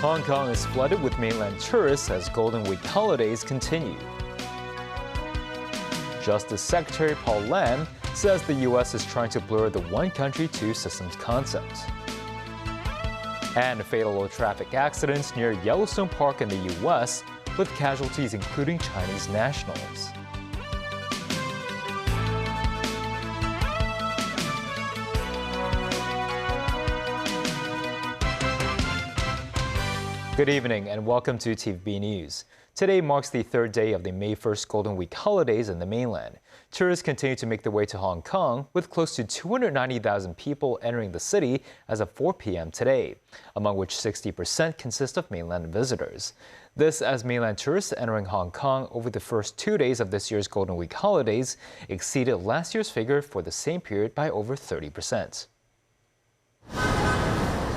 Hong Kong is flooded with mainland tourists as Golden Week holidays continue. Justice Secretary Paul Lam says the U.S. is trying to blur the one country, two systems concept. And fatal traffic accidents near Yellowstone Park in the U.S., with casualties including Chinese nationals. Good evening and welcome to TVB News. Today marks the third day of the May 1st Golden Week holidays in the mainland. Tourists continue to make their way to Hong Kong, with close to 290,000 people entering the city as of 4 p.m. today, among which 60% consist of mainland visitors. This as mainland tourists entering Hong Kong over the first 2 days of this year's Golden Week holidays exceeded last year's figure for the same period by over 30%.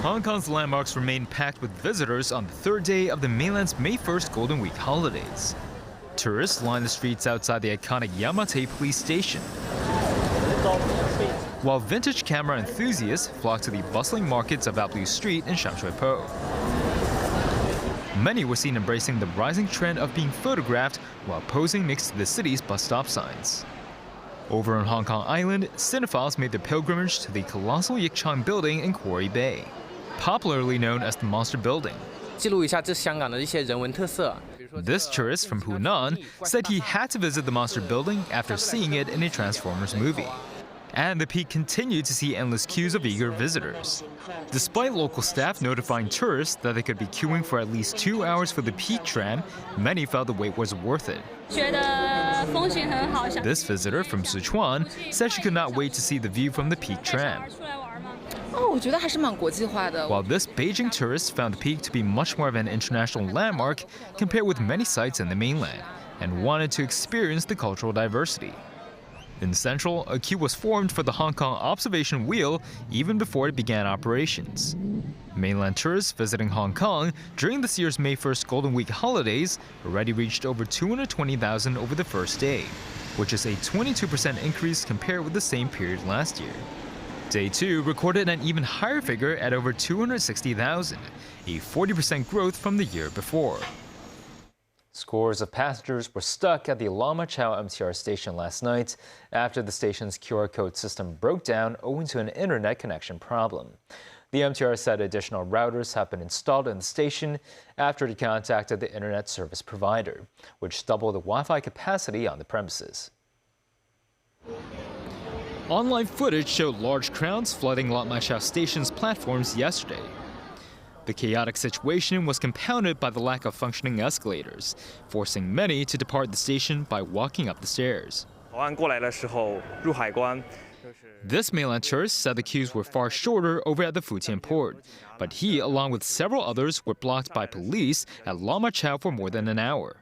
Hong Kong's landmarks remain packed with visitors on the third day of the mainland's May 1st Golden Week holidays. Tourists line the streets outside the iconic Yamate police station, while vintage camera enthusiasts flock to the bustling markets of Ablue Street in Shamshui-Po. Many were seen embracing the rising trend of being photographed while posing next to the city's bus stop signs. Over on Hong Kong Island, cinephiles made their pilgrimage to the colossal Yichang building in Quarry Bay, popularly known as the Monster Building. This tourist from Hunan said he had to visit the Monster Building after seeing it in a Transformers movie. And the peak continued to see endless queues of eager visitors. Despite local staff notifying tourists that they could be queuing for at least 2 hours for the peak tram, many felt the wait was worth it. This visitor from Sichuan said she could not wait to see the view from the peak tram. While this Beijing tourist found the peak to be much more of an international landmark compared with many sites in the mainland, and wanted to experience the cultural diversity. In Central, a queue was formed for the Hong Kong observation wheel even before it began operations. Mainland tourists visiting Hong Kong during this year's May 1st Golden Week holidays already reached over 220,000 over the first day, which is a 22% increase compared with the same period last year. Day 2 recorded an even higher figure at over 260,000, a 40% growth from the year before. Scores of passengers were stuck at the Lama Chau MTR station last night after the station's QR code system broke down owing to an internet connection problem. The MTR said additional routers have been installed in the station after it contacted the internet service provider, which doubled the Wi-Fi capacity on the premises. Online footage showed large crowds flooding Lama Chau station's platforms yesterday. The chaotic situation was compounded by the lack of functioning escalators, forcing many to depart the station by walking up the stairs. This mainland tourist said the queues were far shorter over at the Futian port, but he, along with several others, were blocked by police at Lama Chau for more than an hour.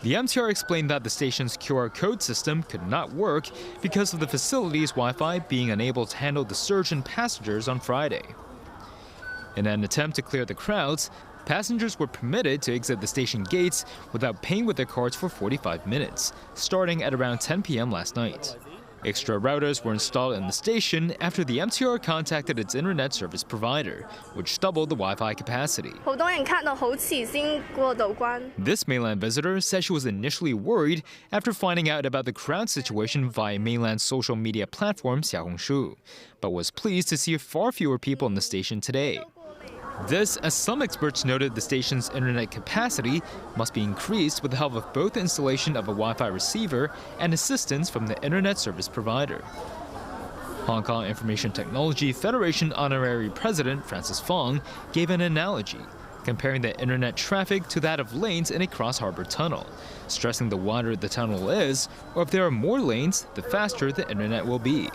The MTR explained that the station's QR code system could not work because of the facility's Wi-Fi being unable to handle the surge in passengers on Friday. In an attempt to clear the crowds, passengers were permitted to exit the station gates without paying with their cards for 45 minutes, starting at around 10 p.m. last night. Extra routers were installed in the station after the MTR contacted its internet service provider, which doubled the Wi-Fi capacity. This mainland visitor said she was initially worried after finding out about the crowd situation via mainland social media platform Xiaohongshu, but was pleased to see far fewer people in the station today. This, as some experts noted, the station's internet capacity must be increased with the help of both the installation of a Wi-Fi receiver and assistance from the internet service provider. Hong Kong Information Technology Federation Honorary President Francis Fong gave an analogy, comparing the internet traffic to that of lanes in a cross-harbor tunnel, stressing the wider the tunnel is, or if there are more lanes, the faster the internet will be.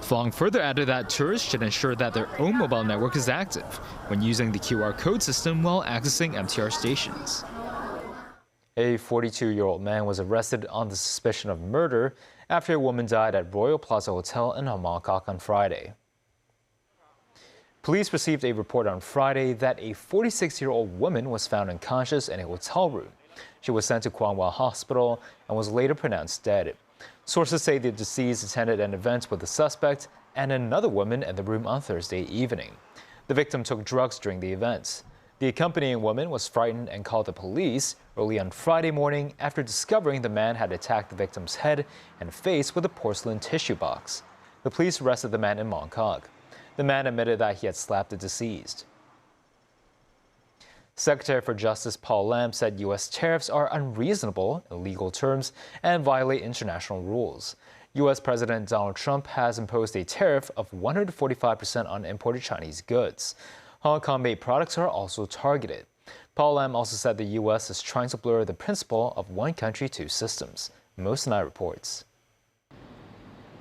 Fong further added that tourists should ensure that their own mobile network is active when using the QR code system while accessing MTR stations. A 42-year-old man was arrested on the suspicion of murder after a woman died at Royal Plaza Hotel in Mong Kok on Friday. Police received a report on Friday that a 46-year-old woman was found unconscious in a hotel room. She was sent to Kwong Wah Hospital and was later pronounced dead. Sources say the deceased attended an event with the suspect and another woman in the room on Thursday evening. The victim took drugs during the event. The accompanying woman was frightened and called the police early on Friday morning after discovering the man had attacked the victim's head and face with a porcelain tissue box. The police arrested the man in Mongkok. The man admitted that he had slapped the deceased. Secretary for Justice Paul Lam said U.S. tariffs are unreasonable in legal terms and violate international rules. U.S. President Donald Trump has imposed a tariff of 145% on imported Chinese goods. Hong Kong-made products are also targeted. Paul Lam also said the U.S. is trying to blur the principle of one country, two systems. Mosinai reports.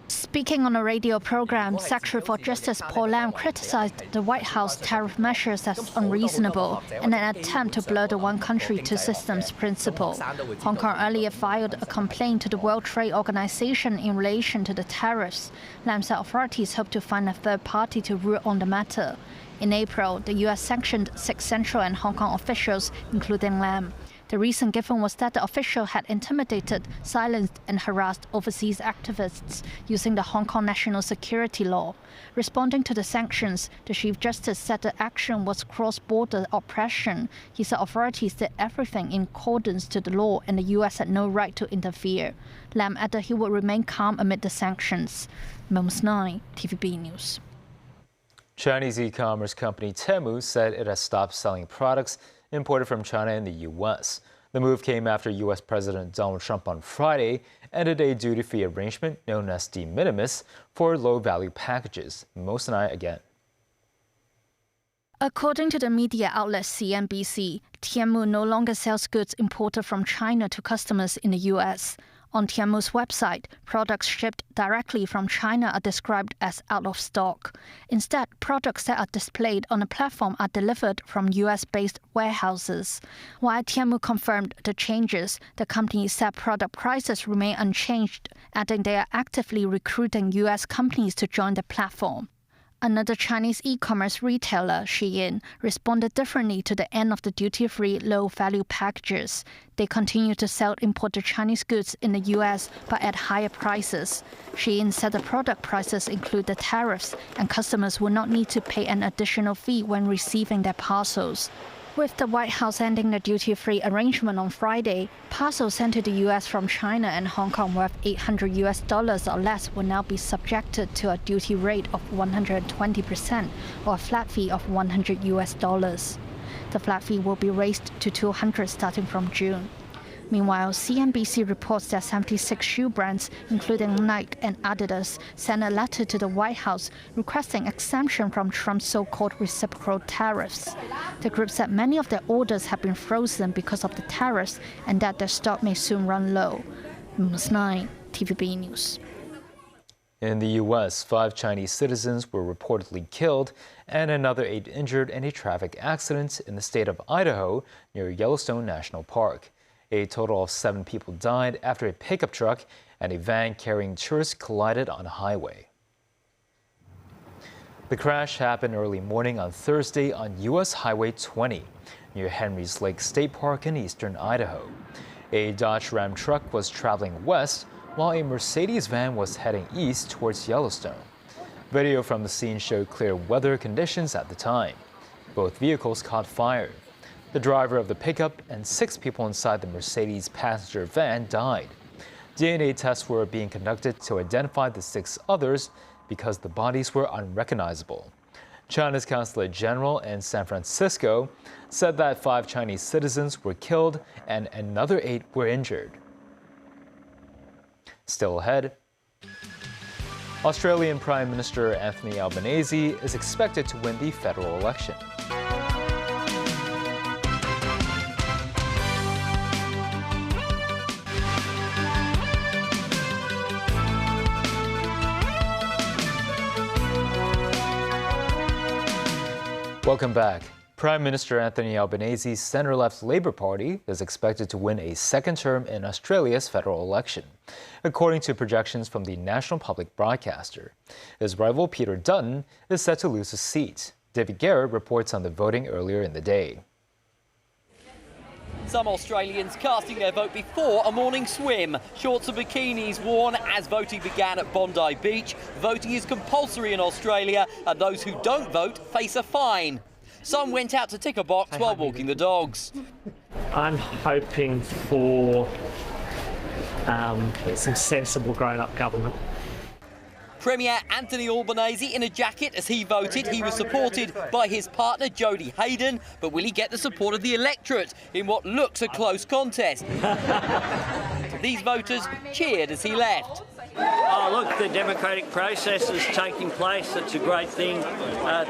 Speaking on a radio program, Secretary for Justice Paul Lam criticized the White House tariff measures as unreasonable and an attempt to blur the one country, two systems principle. Hong Kong earlier filed a complaint to the World Trade Organization in relation to the tariffs. Lam said authorities hope to find a third party to rule on the matter. In April, the U.S. sanctioned 6 Central and Hong Kong officials, including Lam. The reason given was that the official had intimidated, silenced and harassed overseas activists using the Hong Kong national security law. Responding to the sanctions, the Chief Justice said the action was cross-border oppression. He said authorities did everything in accordance to the law and the U.S. had no right to interfere. Lam added he would remain calm amid the sanctions. Mosinai, TVB News. Chinese e-commerce company Temu said it has stopped selling products imported from China in the U.S. The move came after U.S. President Donald Trump on Friday ended a duty-free arrangement known as de minimis for low-value packages. Mosinai again. According to the media outlet CNBC, Temu no longer sells goods imported from China to customers in the U.S. On Temu's website, products shipped directly from China are described as out of stock. Instead, products that are displayed on the platform are delivered from U.S.-based warehouses. While Temu confirmed the changes, the company said product prices remain unchanged, adding they are actively recruiting U.S. companies to join the platform. Another Chinese e-commerce retailer, Shein, responded differently to the end of the duty-free low-value packages. They continue to sell imported Chinese goods in the U.S. but at higher prices. Shein said the product prices include the tariffs and customers will not need to pay an additional fee when receiving their parcels. With the White House ending the duty-free arrangement on Friday, parcels sent to the U.S. from China and Hong Kong worth $800 or less will now be subjected to a duty rate of 120% or a flat fee of $100. The flat fee will be raised to $200 starting from June. Meanwhile, CNBC reports that 76 shoe brands, including Nike and Adidas, sent a letter to the White House requesting exemption from Trump's so-called reciprocal tariffs. The group said many of their orders have been frozen because of the tariffs and that their stock may soon run low. Mosinai, TVB News. In the U.S., 5 Chinese citizens were reportedly killed and another 8 injured in a traffic accident in the state of Idaho near Yellowstone National Park. A total of 7 people died after a pickup truck and a van carrying tourists collided on a highway. The crash happened early morning on Thursday on U.S. Highway 20 near Henry's Lake State Park in eastern Idaho. A Dodge Ram truck was traveling west while a Mercedes van was heading east towards Yellowstone. Video from the scene showed clear weather conditions at the time. Both vehicles caught fire. The driver of the pickup and 6 people inside the Mercedes passenger van died. DNA tests were being conducted to identify the 6 others because the bodies were unrecognizable. China's Consulate General in San Francisco said that 5 Chinese citizens were killed and another 8 were injured. Still ahead, Australian Prime Minister Anthony Albanese is expected to win the federal election. Welcome back. Prime Minister Anthony Albanese's centre-left Labour Party is expected to win a second term in Australia's federal election, according to projections from the national public broadcaster. His rival Peter Dutton is set to lose his seat. David Garrett reports on the voting earlier in the day. Some Australians casting their vote before a morning swim. Shorts and bikinis worn as voting began at Bondi Beach. Voting is compulsory in Australia, and those who don't vote face a fine. Some went out to tick a box while walking the dogs. I'm hoping for some sensible grown-up government. Premier Anthony Albanese in a jacket as he voted. He was supported by his partner Jodie Hayden, but will he get the support of the electorate in what looks a close contest? These voters cheered as he left. Oh, look, the democratic process is taking place. It's a great thing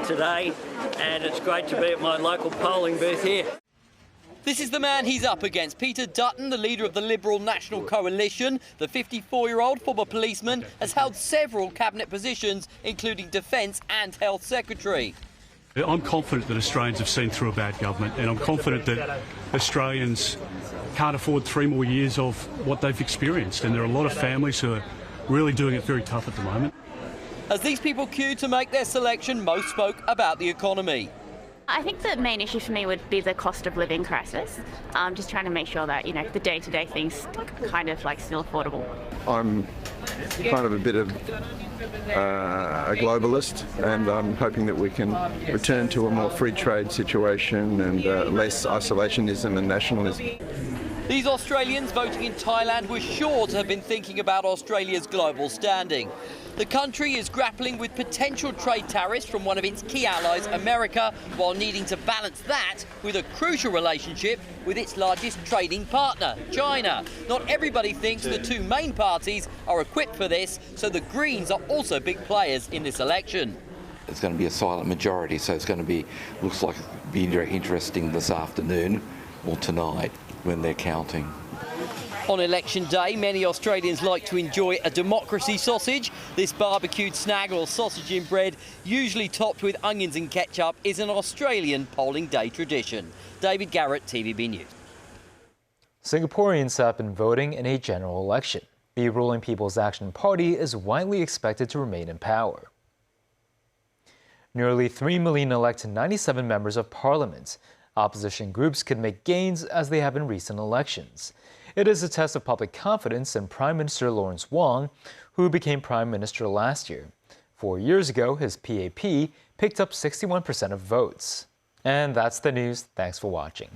today, and it's great to be at my local polling booth here. This is the man he's up against. Peter Dutton, the leader of the Liberal National Coalition. The 54-year-old former policeman has held several cabinet positions, including Defence and Health Secretary. I'm confident that Australians have seen through a bad government, and I'm confident that Australians can't afford 3 more years of what they've experienced. And there are a lot of families who are really doing it very tough at the moment. As these people queued to make their selection, most spoke about the economy. I think the main issue for me would be the cost of living crisis. Just trying to make sure that, the day-to-day things kind of still affordable. I'm kind of a bit of a globalist, and I'm hoping that we can return to a more free trade situation and less isolationism and nationalism. These Australians voting in Thailand were sure to have been thinking about Australia's global standing. The country is grappling with potential trade tariffs from one of its key allies, America, while needing to balance that with a crucial relationship with its largest trading partner, China. Not everybody thinks the two main parties are equipped for this, so the Greens are also big players in this election. It's going to be a silent majority, so it's going to be, looks like it'll be very interesting this afternoon or tonight when they're counting. On election day, many Australians like to enjoy a democracy sausage. This barbecued snag or sausage in bread, usually topped with onions and ketchup, is an Australian polling day tradition. David Garrett, TVB News. Singaporeans have been voting in a general election. The ruling People's Action Party is widely expected to remain in power. Nearly 3 million elect 97 members of parliament. Opposition groups could make gains as they have in recent elections. It is a test of public confidence in Prime Minister Lawrence Wong, who became Prime Minister last year. 4 years ago, his PAP picked up 61% of votes. And that's the news. Thanks for watching.